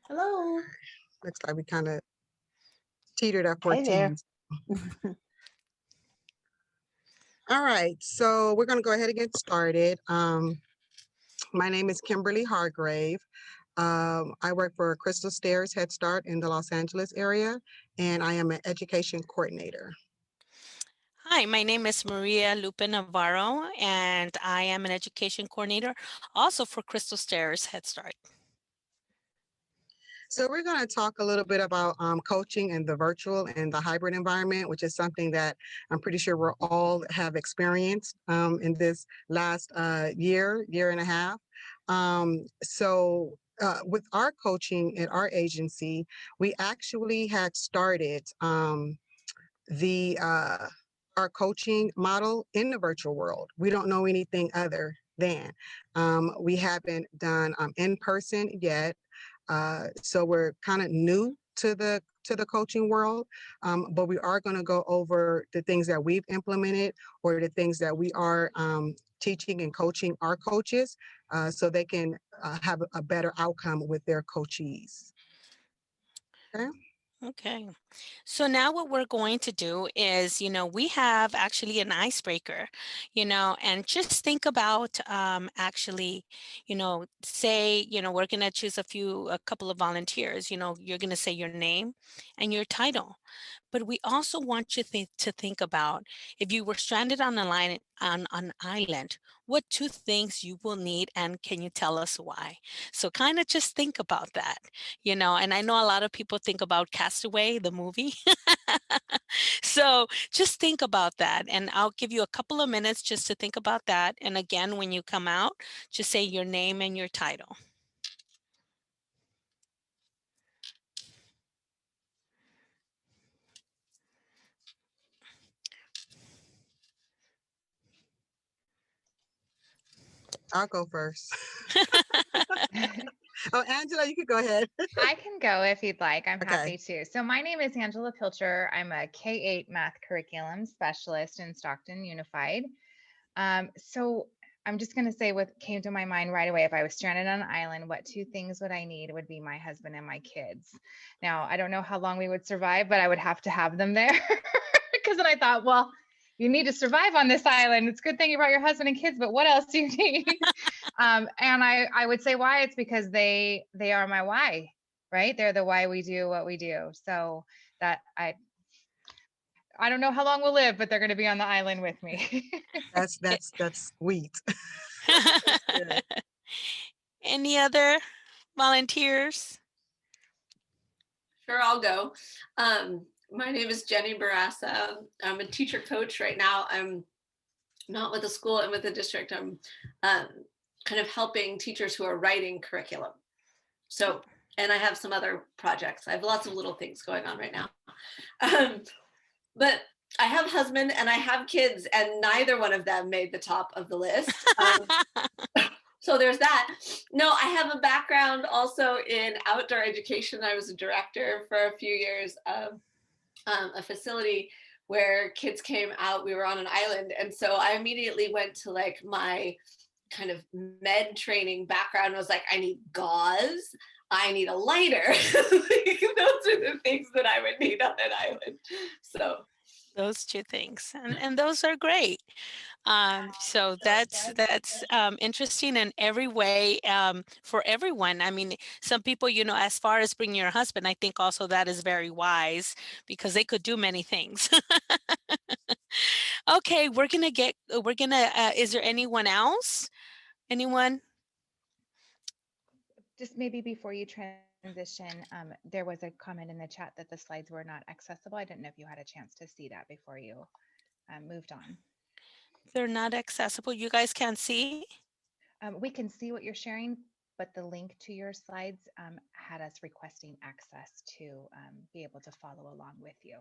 Hello. Looks like we kind of teetered up for Hey there. teams. All right, so we're going to go ahead and get started. My name is Kimberly Hargrave. I work for Crystal Stairs Head Start in the Los Angeles area, and I am an education coordinator. Hi, my name is Maria Lupe Navarro, and I am an education coordinator also for Crystal Stairs Head Start. So we're going to talk a little bit about coaching in the virtual and the hybrid environment, which is something that I'm pretty sure we're all have experienced in this last year and a half. With our coaching at our agency, we actually had started the our coaching model in the virtual world. We don't know anything other than we haven't done in person yet. So we're kind of new to the coaching world, but we are going to go over the things that we've implemented or the things that we are teaching and coaching our coaches so they can have a better outcome with their coachees. Okay. Okay, so now what we're going to do is, we have actually an icebreaker, and just think about actually, say, we're going to choose a couple of volunteers, you're going to say your name and your title. But we also want you to think about if you were stranded on a line on an island, what two things you will need, and can you tell us why? So kind of just think about that, and I know a lot of people think about Castaway, the movie. So just think about that, and I'll give you a couple of minutes just to think about that. And again, when you come out, just say your name and your title. I'll go first. Oh, Angela, you could go ahead. I can go if you'd like. I'm Okay. happy to. So my name is Angela Pilcher. I'm a K-8 math curriculum specialist in Stockton Unified. So I'm just going to say what came to my mind right away. If I was stranded on an island, what two things would I need? Would be my husband and my kids. Now, I don't know how long we would survive, but I would have to have them there. Because then I thought, well, you need to survive on this island. It's a good thing you brought your husband and kids, but what else do you need? And I would say why. It's because they are my why, right? They're the why we do what we do. So that I don't know how long we'll live, but they're going to be on the island with me. That's sweet. Yeah. Any other volunteers? Sure, I'll go. My name is Jenny Barassa. I'm a teacher coach right now. I'm not with a school, I'm with a district. I'm kind of helping teachers who are writing curriculum. So, and I have some other projects. I have lots of little things going on right now. But I have a husband and I have kids, and neither one of them made the top of the list. So there's that. No, I have a background also in outdoor education. I was a director for a few years of a facility where kids came out. We were on an island. And so I immediately went to like my kind of med training background and was like, I need gauze. I need a lighter. Those are the things that I would need on an island. So Those two things, and those are great. So that's interesting in every way, for everyone. I mean, some people, as far as bringing your husband, I think also that is very wise because they could do many things. Okay, is there anyone else? Anyone? Just maybe before you transition, there was a comment in the chat that the slides were not accessible. I didn't know if you had a chance to see that before you moved on. They're not accessible. You guys can't see? We can see what you're sharing, but the link to your slides had us requesting access to be able to follow along with you.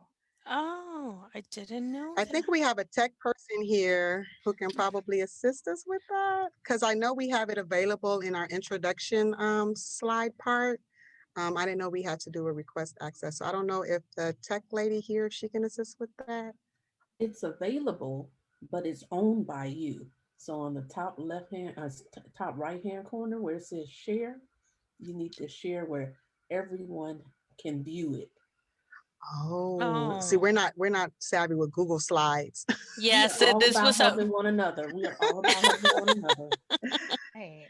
Oh, I didn't know I that. think we have a tech person here who can probably assist us with that because I know we have it available in our introduction slide part. I didn't know we had to do a request access. So I don't know if the tech lady here, if she can assist with that. It's available, but it's owned by you. So on the top left hand, top right hand corner where it says share, you need to share where everyone can view it. Oh, see, Oh, we're not savvy with Google Slides. We are yes, all this about was a helping one another. We are all about helping one another. Right.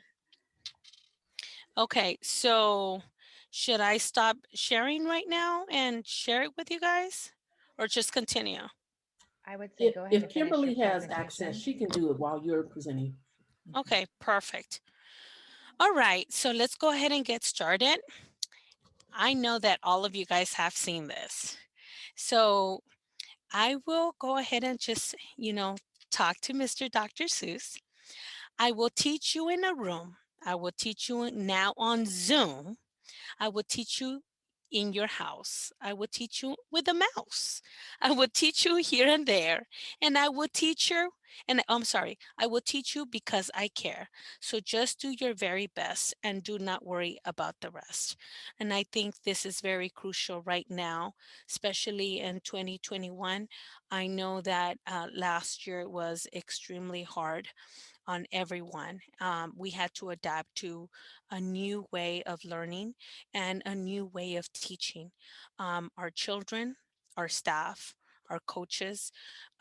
okay. So should I stop sharing right now and share it with you guys, or just continue? I would say If go ahead if and finish your Kimberly has access, presentation. she can do it while you're presenting. Okay, perfect. All right, so let's go ahead and get started. I know that all of you guys have seen this. So I will go ahead and just, talk to Mr. Dr. Seuss. I will teach you in a room. I will teach you now on Zoom. I will teach you in your house. I will teach you with a mouse. I will teach you here and there. And I will teach you, and I'm sorry, I will teach you because I care. So just do your very best and do not worry about the rest. And I think this is very crucial right now, especially in 2021. I know that last year was extremely hard on everyone. We had to adapt to a new way of learning and a new way of teaching. Our children, our staff, our coaches,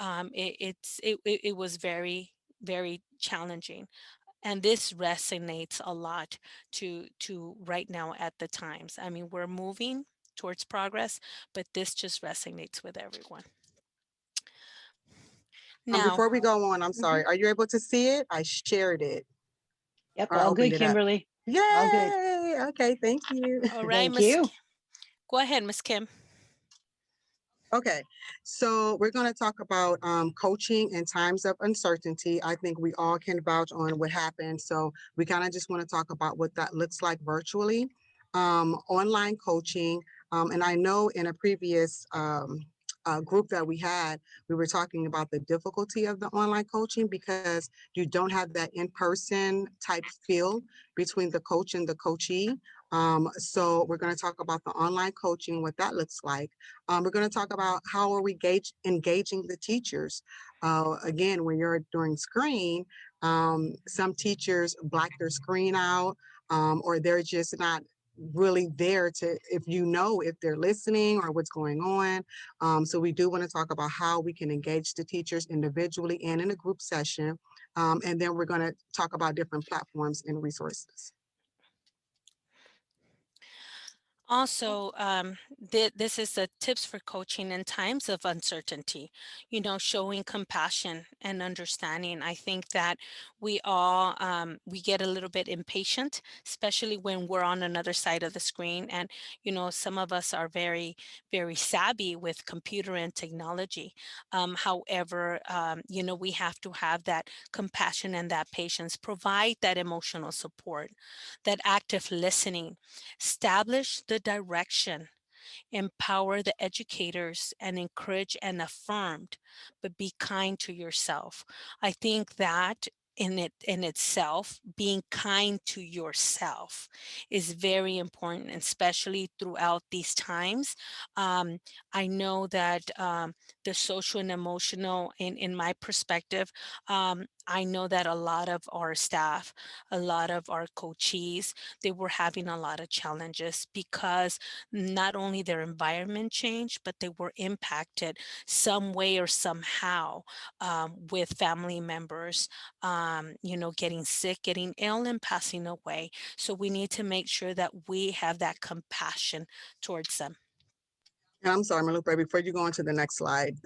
it was very, very challenging. And this resonates a lot to right now at the times. I mean, we're moving towards progress, but this just resonates with everyone. Now, Before we go on, I'm sorry. mhm. Are you able to see it? I shared it Yep, or all opened good, it up. Kimberly. All good. Yay! Okay, thank you. All right, Thank you. Go ahead, Miss Kim. Okay, so we're going to talk about coaching in times of uncertainty. I think we all can vouch on what happened. So we kind of just want to talk about what that looks like virtually, online coaching. And I know in a previous group that we had, we were talking about the difficulty of the online coaching because you don't have that in-person type feel between the coach and the coachee. So we're going to talk about the online coaching, what that looks like. We're going to talk about how are we engaging the teachers. Again, when you're doing screen, some teachers black their screen out, or they're just not really there to, if if they're listening or what's going on. So we do want to talk about how we can engage the teachers individually and in a group session. And then we're going to talk about different platforms and resources. Also, this is the tips for coaching in times of uncertainty, showing compassion and understanding. I think that we all, we get a little bit impatient, especially when we're on another side of the screen. And, some of us are very, very savvy with computer and technology. However, we have to have that compassion and that patience, provide that emotional support, that active listening, establish the direction, empower the educators, and encourage and affirmed, but be kind to yourself. I think that in itself, being kind to yourself is very important, especially throughout these times. I know that the social and emotional, in my perspective, I know that a lot of our staff, a lot of our coachees, they were having a lot of challenges because not only their environment changed, but they were impacted some way or somehow with family members, getting sick, getting ill, and passing away. So we need to make sure that we have that compassion towards them. And I'm sorry, Malupe, before you go on to the next slide,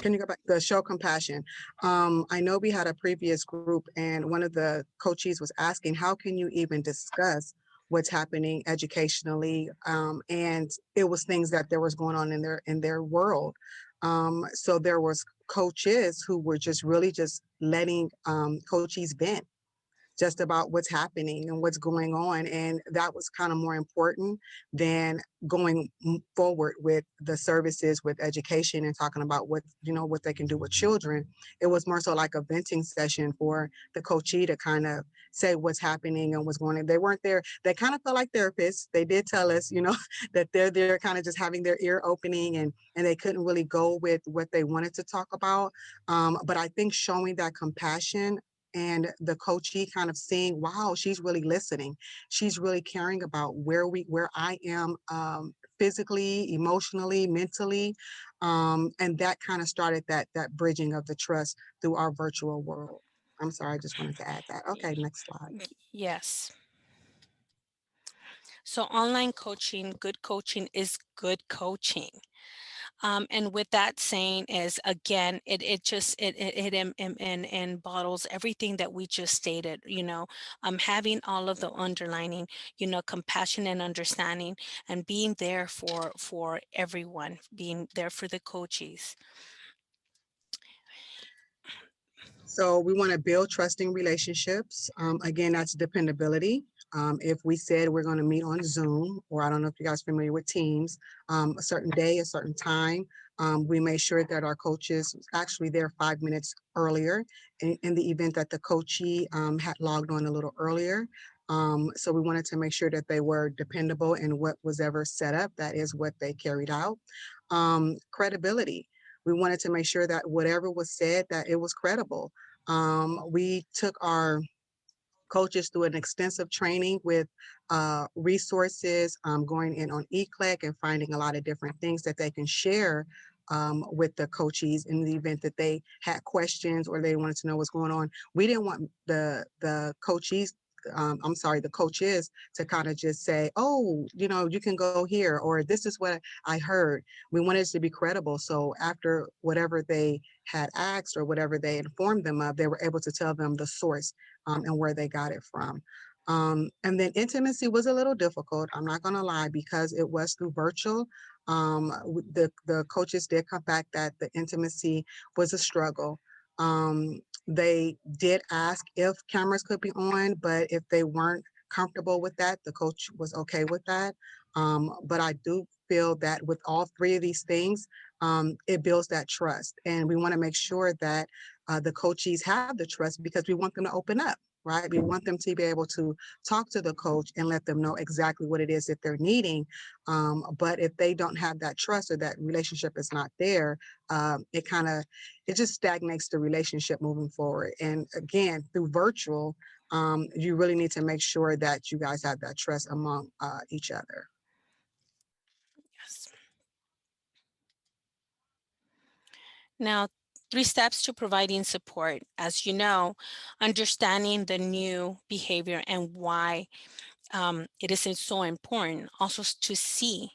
can you go back, the show compassion. I know we had a previous group and one of the coaches was asking, how can you even discuss what's happening educationally? And it was things that there was going on in their world. So there was coaches who were just really just letting coaches vent just about what's happening and what's going on. And that was kind of more important than going forward with the services, with education and talking about what they can do with children. It was more so like a venting session for the coachee to kind of say what's happening and what's going on. They weren't there. They kind of felt like therapists. They did tell us, that they're there kind of just having their ear opening and they couldn't really go with what they wanted to talk about. But I think showing that compassion and the coachee kind of seeing, wow, she's really listening. She's really caring about where I am, physically, emotionally, mentally. And that kind of started that bridging of the trust through our virtual world. I'm sorry, I just wanted to add that. Okay, next slide. Yes. So online coaching, good coaching is good coaching. And with that saying is, again, it bottles everything that we just stated, having all of the underlining, compassion and understanding, and being there for everyone, being there for the coaches. So we want to build trusting relationships. Again, that's dependability. If we said we're going to meet on Zoom, or I don't know if you guys are familiar with Teams, a certain day, a certain time, we made sure that our coaches actually there 5 minutes earlier in the event that the coachee had logged on a little earlier. So we wanted to make sure that they were dependable in what was ever set up. That is what they carried out. Credibility. We wanted to make sure that whatever was said, that it was credible. We took our coaches through an extensive training with resources, going in on eClick and finding a lot of different things that they can share with the coachees in the event that they had questions or they wanted to know what's going on. We didn't want the coachees, the coaches to kind of just say, oh, you can go here, or this is what I heard. We wanted it to be credible. So after whatever they had asked or whatever they informed them of, they were able to tell them the source and where they got it from. And then intimacy was a little difficult, I'm not going to lie, because it was through virtual. The coaches did come back that the intimacy was a struggle. They did ask if cameras could be on, but if they weren't comfortable with that, the coach was okay with that. But I do feel that with all three of these things, it builds that trust. And we want to make sure that the coachees have the trust because we want them to open up, right? We want them to be able to talk to the coach and let them know exactly what it is that they're needing. But if they don't have that trust or that relationship is not there, it just stagnates the relationship moving forward. And again, through virtual, you really need to make sure that you guys have that trust among each other. Yes. Now, 3 steps to providing support. As you know, understanding the new behavior and why it is so important. Also to see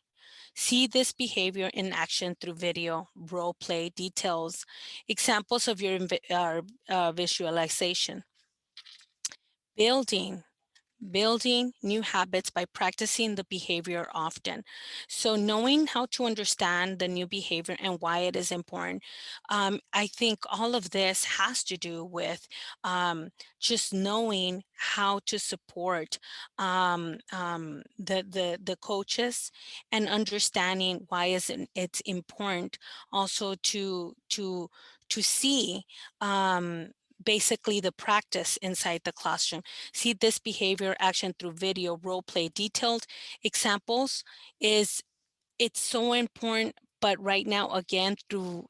this behavior in action through video, role play, details, examples of your visualization. Building new habits by practicing the behavior often. So knowing how to understand the new behavior and why it is important. I think all of this has to do with just knowing how to support the coaches and understanding why it's important also to see basically the practice inside the classroom. See this behavior action through video, role play, detailed examples it's so important. But right now, again, through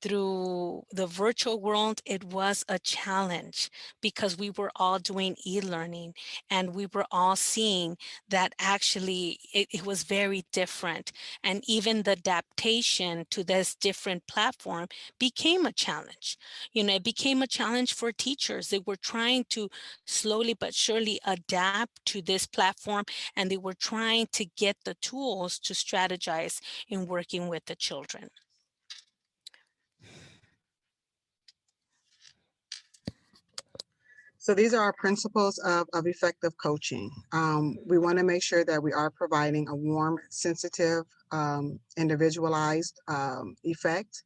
the virtual world, it was a challenge because we were all doing e-learning and we were all seeing that actually it was very different. And even the adaptation to this different platform became a challenge. It became a challenge for teachers. They were trying to slowly but surely adapt to this platform, and they were trying to get the tools to strategize in working with the children. So these are our principles of effective coaching. We want to make sure that we are providing a warm, sensitive, individualized effect.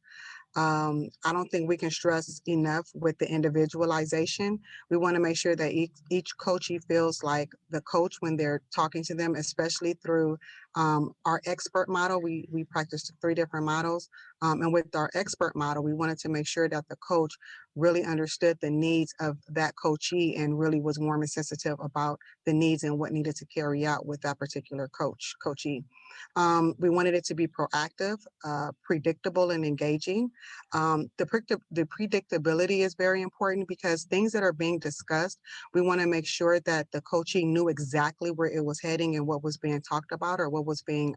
I don't think we can stress enough with the individualization. We want to make sure that each coachee feels like the coach when they're talking to them, especially through our expert model. We practiced 3 different models. And with our expert model, we wanted to make sure that the coach really understood the needs of that coachee and really was warm and sensitive about the needs and what needed to carry out with that particular coachee. We wanted it to be proactive, predictable, and engaging. The predictability is very important because things that are being discussed, we want to make sure that the coachee knew exactly where it was heading and what was being talked about or what was being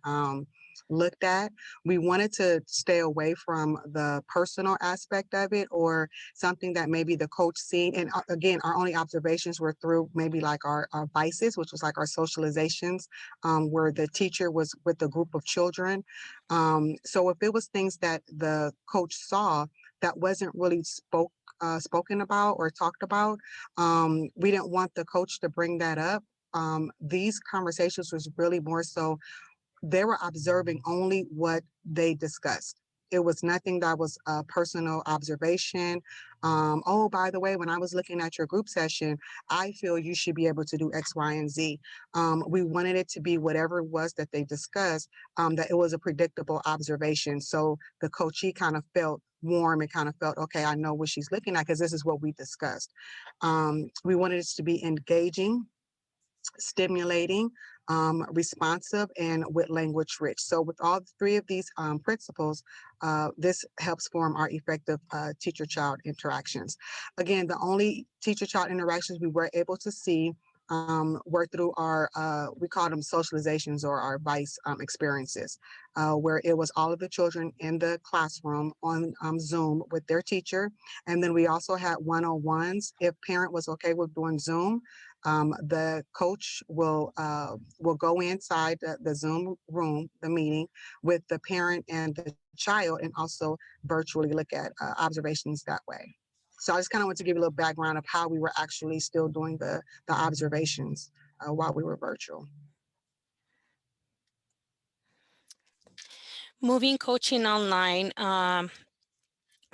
looked at. We wanted to stay away from the personal aspect of it or something that maybe the coach seen. And again, our only observations were through maybe like our vices, which was like our socializations, where the teacher was with a group of children. So if it was things that the coach saw that wasn't really spoken about or talked about, we didn't want the coach to bring that up. These conversations was really more so they were observing only what they discussed. It was nothing that was a personal observation. Oh, by the way, when I was looking at your group session, I feel you should be able to do X, Y, and Z. We wanted it to be whatever it was that they discussed, that it was a predictable observation. So the coachee kind of felt warm and kind of felt, okay, I know what she's looking at because this is what we discussed. We wanted it to be engaging, stimulating, responsive, and with language rich. So with all three of these principles, this helps form our effective teacher-child interactions. Again, the only teacher-child interactions we were able to see were through our, we call them socializations or our VICE experiences, where it was all of the children in the classroom on Zoom with their teacher. And then we also had one-on-ones. If parent was okay with doing Zoom, the coach will go inside the Zoom room, the meeting, with the parent and the child, and also virtually look at observations that way. So I just kind of want to give you a little background of how we were actually still doing the observations while we were virtual. Moving coaching online,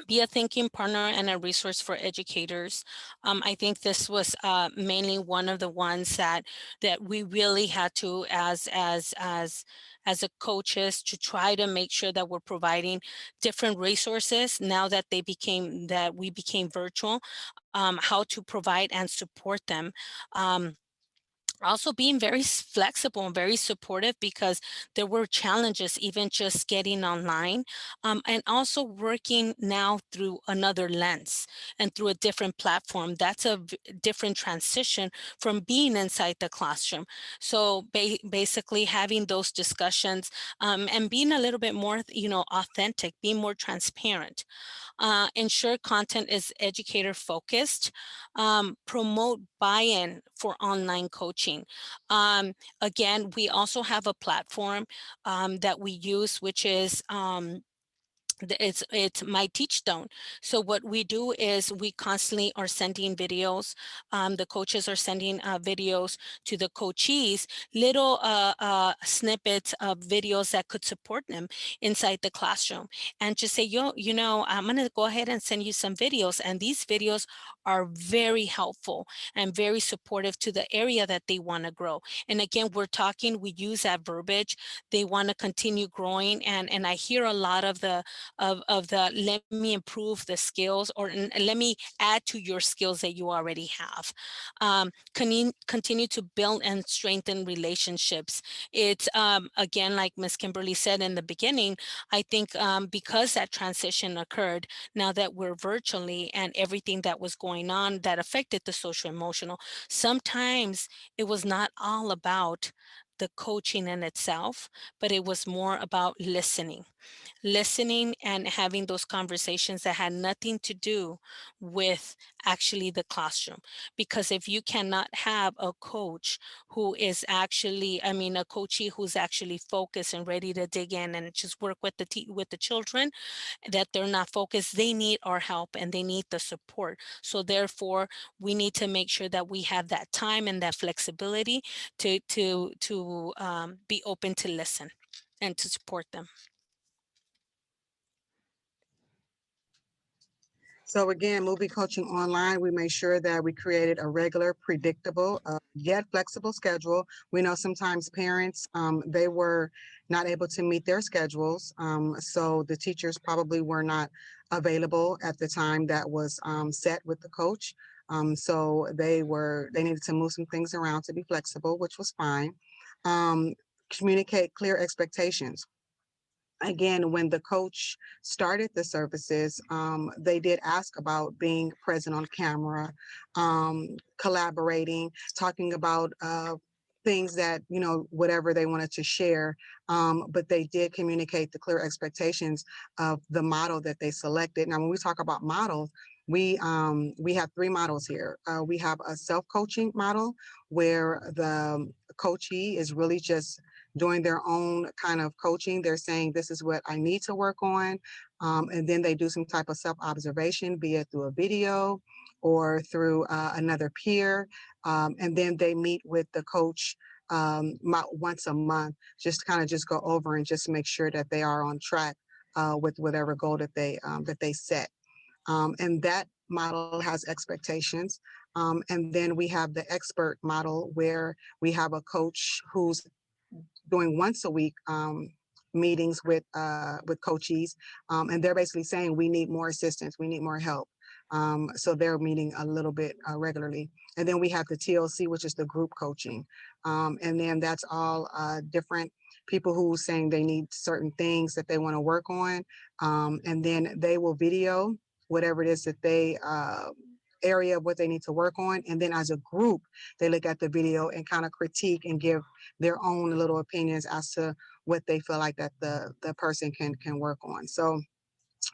be a thinking partner and a resource for educators. I think this was mainly one of the ones that we really had to, as a coaches, to try to make sure that we're providing different resources now that we became virtual, how to provide and support them. Also being very flexible and very supportive because there were challenges even just getting online, and also working now through another lens and through a different platform. That's a different transition from being inside the classroom. So basically having those discussions, and being a little bit more, authentic, being more transparent. Ensure content is educator focused, promote buy-in for online coaching. Again, we also have a platform that we use, which is it's My Teachstone. So what we do is we constantly are sending videos. The coaches are sending videos to the coachees, little snippets of videos that could support them inside the classroom, and just say, I'm going to go ahead and send you some videos, and these videos are very helpful and very supportive to the area that they want to grow. And again, we use that verbiage. They want to continue growing, and I hear a lot of the let me improve the skills, or let me add to your skills that you already have. Continue to build and strengthen relationships. It's again, like Ms. Kimberly said in the beginning, I think because that transition occurred, now that we're virtually and everything that was going on that affected the social emotional, sometimes it was not all about the coaching in itself, but it was more about listening and having those conversations that had nothing to do with actually the classroom. Because if you cannot have a coach who is actually, a coachee who's actually focused and ready to dig in and just work with the children, that they're not focused, they need our help and they need the support. So therefore, we need to make sure that we have that time and that flexibility to be open to listen and to support them. So again, moving coaching online, we made sure that we created a regular, predictable, yet flexible schedule. We know sometimes parents, they were not able to meet their schedules. So the teachers probably were not available at the time that was set with the coach. So they needed to move some things around to be flexible, which was fine. communicate clear expectations. Again, when the coach started the services, they did ask about being present on camera, collaborating, talking about things that, whatever they wanted to share. But they did communicate the clear expectations of the model that they selected. Now, when we talk about models, we have three models here. We have a self-coaching model where the coachee is really just doing their own kind of coaching. They're saying, this is what I need to work on. And then they do some type of self-observation, be it through a video or through another peer. And then they meet with the coach once a month, just to kind of just go over and just make sure that they are on track with whatever goal that they set. And that model has expectations. And then we have the expert model where we have a coach who's doing once a week meetings with coachees, and they're basically saying we need more assistance, we need more help. So they're meeting a little bit regularly. And then we have the TLC, which is the group coaching, and then that's all different people who saying they need certain things that they want to work on, and then they will video whatever it is that they area of what they need to work on, and then as a group they look at the video and kind of critique and give their own little opinions as to what they feel like that the person can work on. So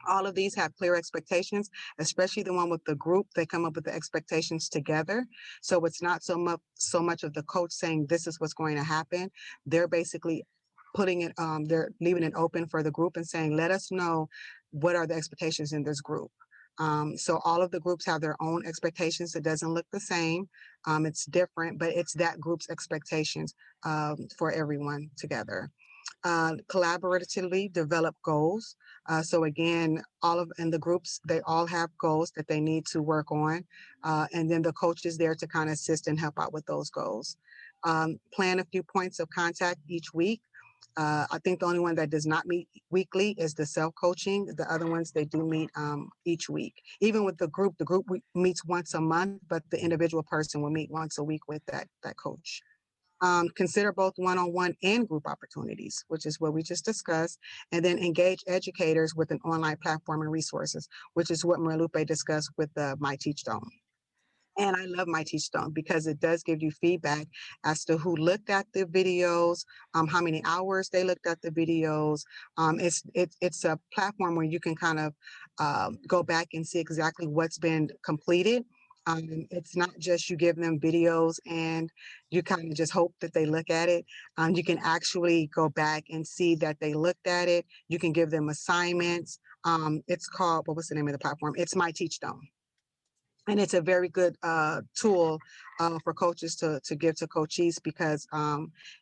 all of these have clear expectations, especially the one with the group. They come up with the expectations together. So it's not so much of the coach saying this is what's going to happen. They're basically putting it, they're leaving it open for the group and saying, let us know what are the expectations in this group. So all of the groups have their own expectations. It doesn't look the same. It's different, but it's that group's expectations for everyone together. Collaboratively develop goals. So again, in the groups, they all have goals that they need to work on. And then the coach is there to kind of assist and help out with those goals. Plan a few points of contact each week. I think the only one that does not meet weekly is the self-coaching. The other ones, they do meet each week. Even with the group meets once a month, but the individual person will meet once a week with that coach. Consider both one-on-one and group opportunities, which is what we just discussed, and then engage educators with an online platform and resources, which is what Marilupe discussed with the My Teach Stone. And I love My Teach Stone because it does give you feedback as to who looked at the videos, how many hours they looked at the videos. It's a platform where you can kind of go back and see exactly what's been completed. It's not just you give them videos and you kind of just hope that they look at it. You can actually go back and see that they looked at it. You can give them assignments. It's called, what's the name of the platform? It's My Teach Stone. And it's a very good tool for coaches to give to coachees because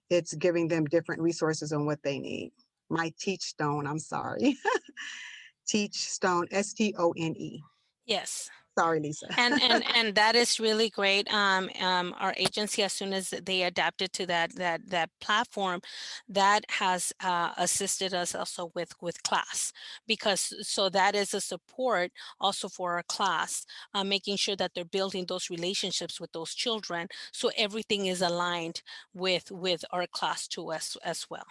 it's giving them different resources on what they need. My Teach Stone, I'm sorry. Teach Stone, STONE. Yes. Sorry, Lisa. And that is really great. Our agency, as soon as they adapted to that platform, that has assisted us also with class, because so that is a support also for our class, making sure that they're building those relationships with those children, so everything is aligned with our class too as well.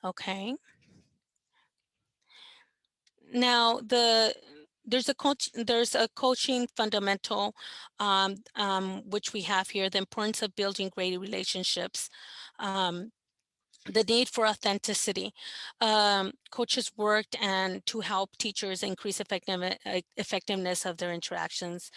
Okay. Now there's a coaching fundamental, which we have here: the importance of building great relationships, the need for authenticity. Coaches worked to help teachers increase effectiveness of their interactions.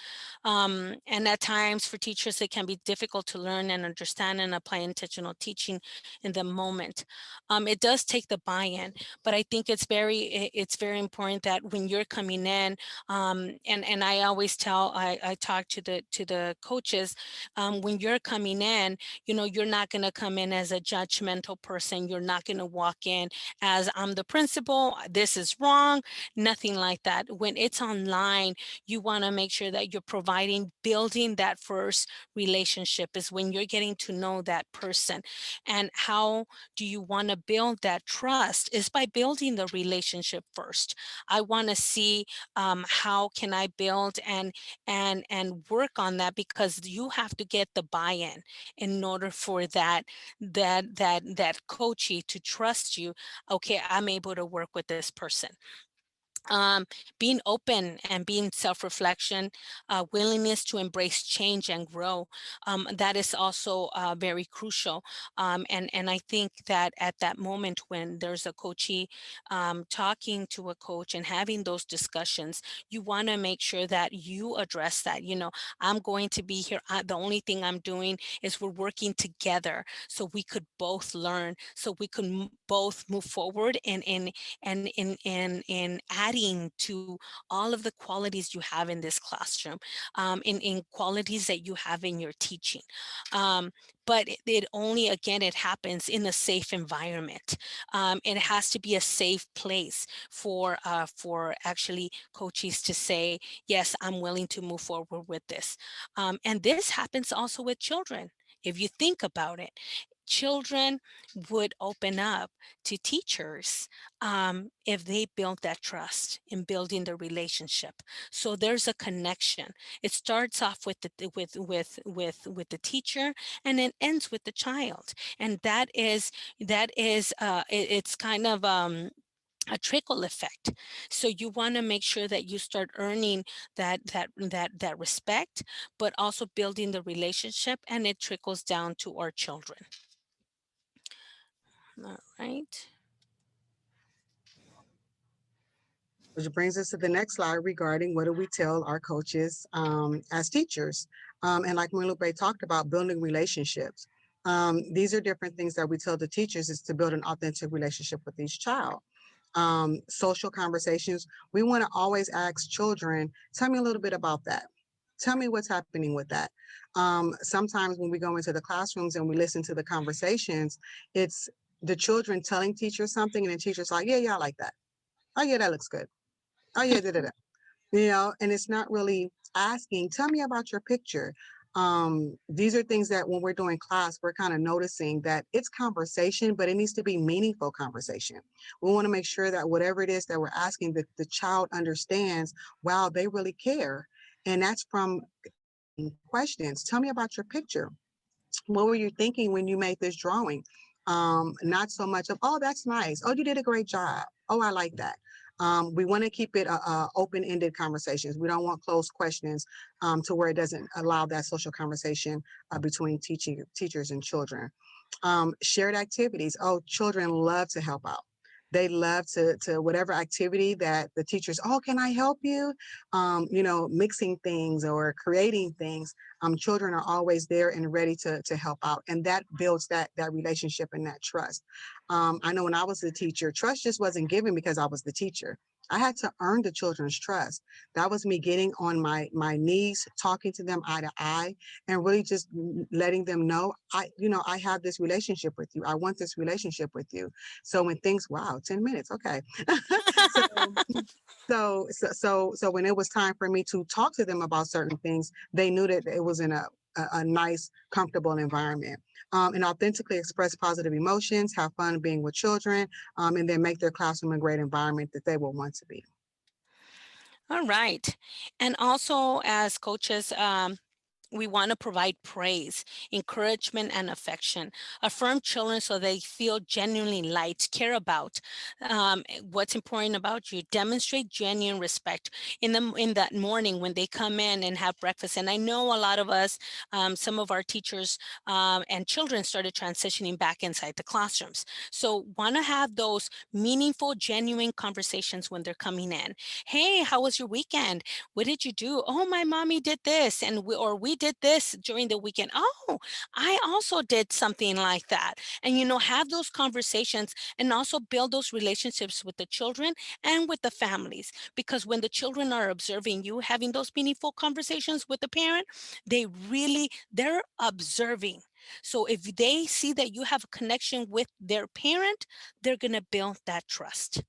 And at times for teachers, it can be difficult to learn and understand and apply intentional teaching in the moment. It does take the buy-in, but I think it's very important that when you're coming in, and I always I talk to the coaches, when you're coming in, you're not going to come in as a judgmental person person. You're not going to walk in as I'm the principal, this is wrong, nothing like that. When it's online, you want to make sure that you're providing, building that first relationship is when you're getting to know that person. And how do you want to build that trust is by building the relationship first. I want to see how can I build and work on that, because you have to get the buy-in in order for that coachee to trust you. Okay, I'm able to work with this person. um, Being open and being self-reflection, willingness to embrace change and grow. That is also very crucial. And I think that at that moment when there's a coachee talking to a coach and having those discussions, you want to make sure that you address that. I'm going to be here. The only thing I'm doing is we're working together so we could both learn, so we could both move forward in adding to all of the qualities you have in this classroom, in qualities that you have in your teaching. But it only, again, it happens in a safe environment. It has to be a safe place for actually coaches to say, yes, I'm willing to move forward with this. And this happens also with children. If you think about it, children would open up to teachers if they build that trust in building the relationship. So there's a connection. It starts off with the teacher, and it ends with the child. And it's kind of a trickle effect. So you want to make sure that you start earning that respect, but also building the relationship, and it trickles down to our children. All right. Which brings us to the next slide regarding what do we tell our coaches as teachers. And like Malupe talked about, building relationships. These are different things that we tell the teachers is to build an authentic relationship with each child. Social conversations, we want to always ask children, tell me a little bit about that. Tell me what's happening with that. Sometimes when we go into the classrooms and we listen to the conversations, it's the children telling teachers something and the teacher's like, yeah, I like that. Oh yeah, that looks good. Oh yeah, and it's not really asking, tell me about your picture. These are things that when we're doing class, we're kind of noticing that it's conversation, but it needs to be meaningful conversation. We want to make sure that whatever it is that we're asking, that the child understands, wow, they really care. And that's from questions. Tell me about your picture. What were you thinking when you made this drawing? Not so much of, oh, that's nice. Oh, you did a great job. Oh, I like that. We want to keep it open-ended conversations. We don't want closed questions to where it doesn't allow that social conversation between teachers and children. Shared activities. Oh, children love to help out. They love to whatever activity that the teachers, oh, can I help you? Mixing things or creating things. Children are always there and ready to help out. And that builds that relationship and that trust. I know when I was a teacher, trust just wasn't given because I was the teacher. I had to earn the children's trust. That was me getting on my knees, talking to them eye to eye, and really just letting them know, I have this relationship with you. I want this relationship with you. So when things, wow, 10 minutes, okay. So when it was time for me to talk to them about certain things, they knew that it was in a nice, comfortable environment. And authentically express positive emotions, have fun being with children, and then make their classroom a great environment that they will want to be. All right. And also as coaches, we want to provide praise, encouragement, and affection. Affirm children so they feel genuinely liked, care about what's important about you. Demonstrate genuine respect in that morning when they come in and have breakfast. And I know a lot of us, some of our teachers and children started transitioning back inside the classrooms. So want to have those meaningful, genuine conversations when they're coming in. Hey, how was your weekend? What did you do? Oh, my mommy did this, and we did this during the weekend. Oh, I also did something like that. And, have those conversations and also build those relationships with the children and with the families. Because when the children are observing you having those meaningful conversations with the parent, they're observing. So if they see that you have a connection with their parent, they're going to build that trust.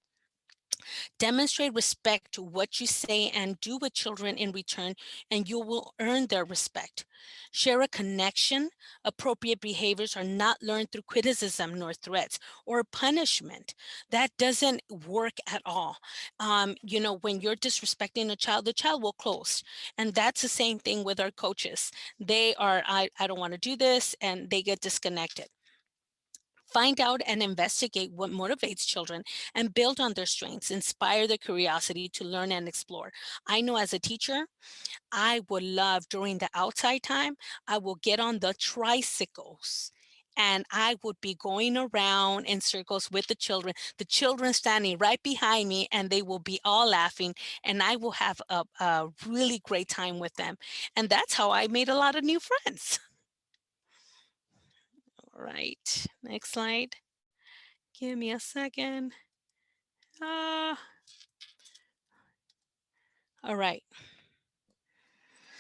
Demonstrate respect to what you say and do with children in return, and you will earn their respect. Share a connection. Appropriate behaviors are not learned through criticism nor threats or punishment. That doesn't work at all. When you're disrespecting a child, the child will close. And that's the same thing with our coaches. They are, I don't want to do this, and they get disconnected. Find out and investigate what motivates children and build on their strengths. Inspire their curiosity to learn and explore. I know as a teacher, I would love during the outside time, I will get on the tricycles and I would be going around in circles with the children standing right behind me, and they will be all laughing, and I will have a really great time with them. And that's how I made a lot of new friends. All right, next slide. Give me a second. All right.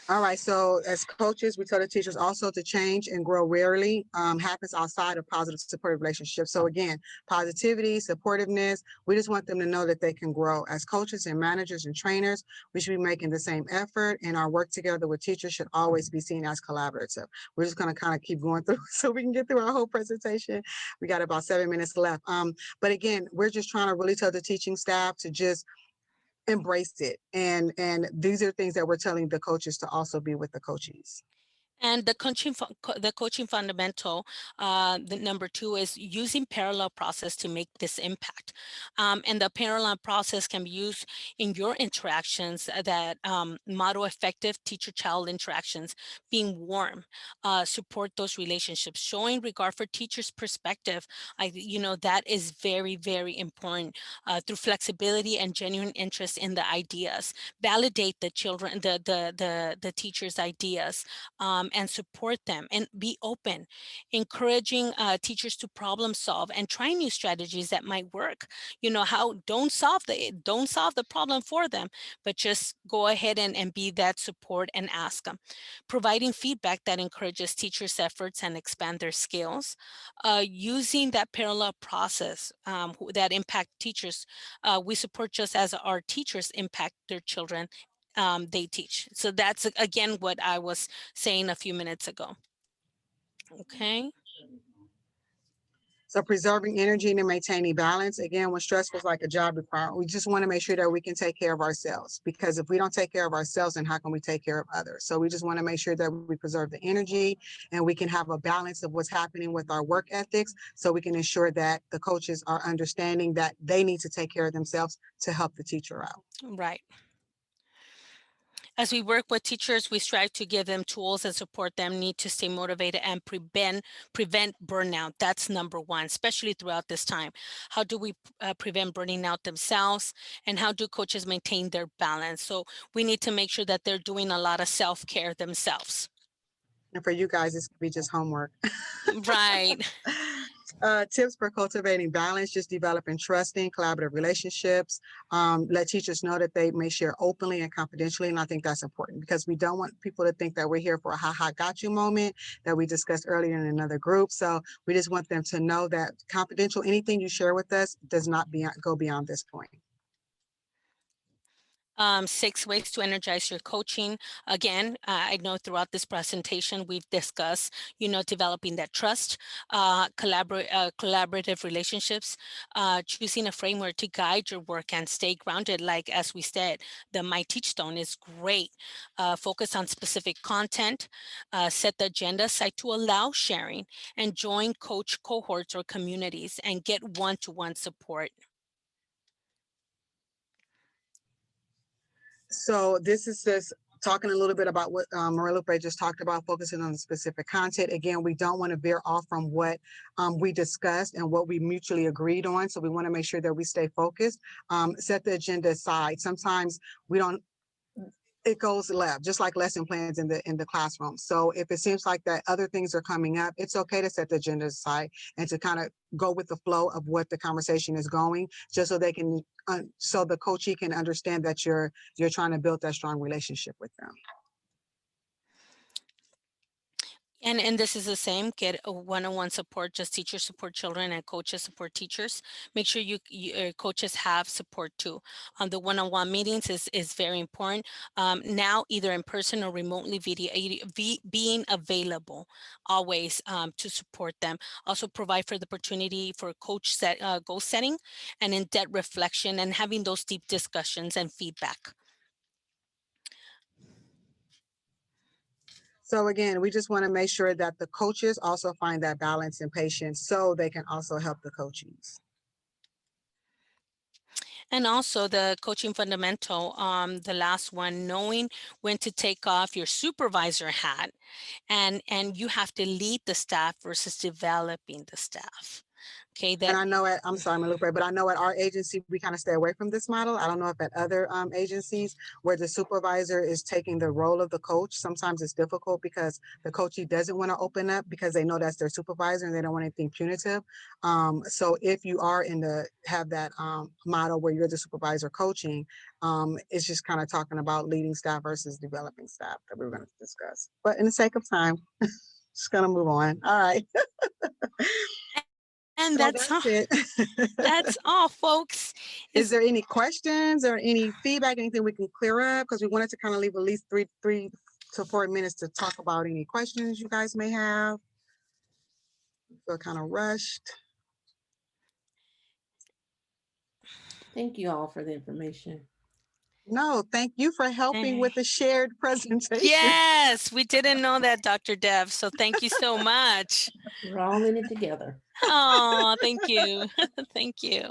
All right, so as coaches, we tell the teachers also to change and grow rarely happens outside of positive supportive relationships. So again, positivity, supportiveness, we just want them to know that they can grow. As coaches and managers and trainers, we should be making the same effort, and our work together with teachers should always be seen as collaborative. We're just gonna kind of keep going through so we can get through our whole presentation. We got about 7 minutes left. But again, we're just trying to really tell the teaching staff to just embrace it, and these are things that we're telling the coaches to also be with the coaches. And the coaching fundamental, the number 2 is using parallel process to make this impact. And the parallel process can be used in your interactions that model effective teacher-child interactions, being warm, support those relationships, showing regard for teacher's perspective. That is very, very important through flexibility and genuine interest in the ideas. Validate the children, the teacher's ideas. And support them and be open, encouraging teachers to problem solve and try new strategies that might work. Don't solve the problem for them, but just go ahead and be that support and ask them. Providing feedback that encourages teachers' efforts and expand their skills. Using that parallel process that impact teachers. We support just as our teachers impact their children they teach. So that's again what I was saying a few minutes ago. Okay. So preserving energy and maintaining balance. Again, when stressful is like a job requirement, we just want to make sure that we can take care of ourselves, because if we don't take care of ourselves, then how can we take care of others? So we just want to make sure that we preserve the energy and we can have a balance of what's happening with our work ethics, so we can ensure that the coaches are understanding that they need to take care of themselves to help the teacher out. Right. As we work with teachers, we strive to give them tools and support them need to stay motivated and prevent burnout. That's number 1, especially throughout this time. How do we prevent burning out themselves, and how do coaches maintain their balance? So we need to make sure that they're doing a lot of self-care themselves. And for you guys, this could be just homework. Right. Tips for cultivating balance: just developing trusting, collaborative relationships. Let teachers know that they may share openly and confidentially. And I think that's important, because we don't want people to think that we're here for a ha-ha got you moment that we discussed earlier in another group. So we just want them to know that confidential, anything you share with us does not go beyond this point. 6 ways to energize your coaching. Again, I know throughout this presentation, we've discussed, developing that trust, collaborative relationships, choosing a framework to guide your work and stay grounded. Like, as we said, the My Teach Stone is great. Focus on specific content, set the agenda aside to allow sharing, and join coach cohorts or communities and get one-to-one support. So this is just talking a little bit about what Marilupe just talked about, focusing on the specific content. Again, we don't want to veer off from what we discussed and what we mutually agreed on. So we want to make sure that we stay focused, set the agenda aside. Sometimes we don't, it goes left, just like lesson plans in the classroom. So if it seems like that other things are coming up, it's okay to set the agenda aside and to kind of go with the flow of what the conversation is going, just so they can, so the coachee can understand that you're trying to build that strong relationship with them. And this is the same, get a one-on-one support, just teachers support children and coaches support teachers. Make sure coaches have support too. The one-on-one meetings is very important. Now, either in person or remotely being available always to support them. Also provide for the opportunity for coach goal setting and in-depth reflection and having those deep discussions and feedback. So again, we just want to make sure that the coaches also find that balance and patience so they can also help the coachees. And also the coaching fundamental, the last one, knowing when to take off your supervisor hat and you have to lead the staff versus developing the staff. Okay, And I know I'm sorry, I'm gonna look, but I know at our agency, we kind of stay away from this model. I don't know if at other agencies where the supervisor is taking the role of the coach, sometimes it's difficult because the coachee doesn't want to open up because they know that's their supervisor and they don't want anything punitive. So if you are have that model where you're the supervisor coaching, it's just kind of talking about leading staff versus developing staff that we were going to discuss. But in the sake of time, just gonna move on. All right. And So that's all. it. That's all, folks. Is there any questions or any feedback, anything we can clear up? Because we wanted to kind of leave at least 3 to 4 minutes to talk about any questions you guys may have. Feel kind of rushed. Thank you all for the information. No, thank you for helping with the shared presentation. Yes, we didn't know that, Dr. Dev. So thank you so much. We're all in it together. Oh, thank you. Thank you.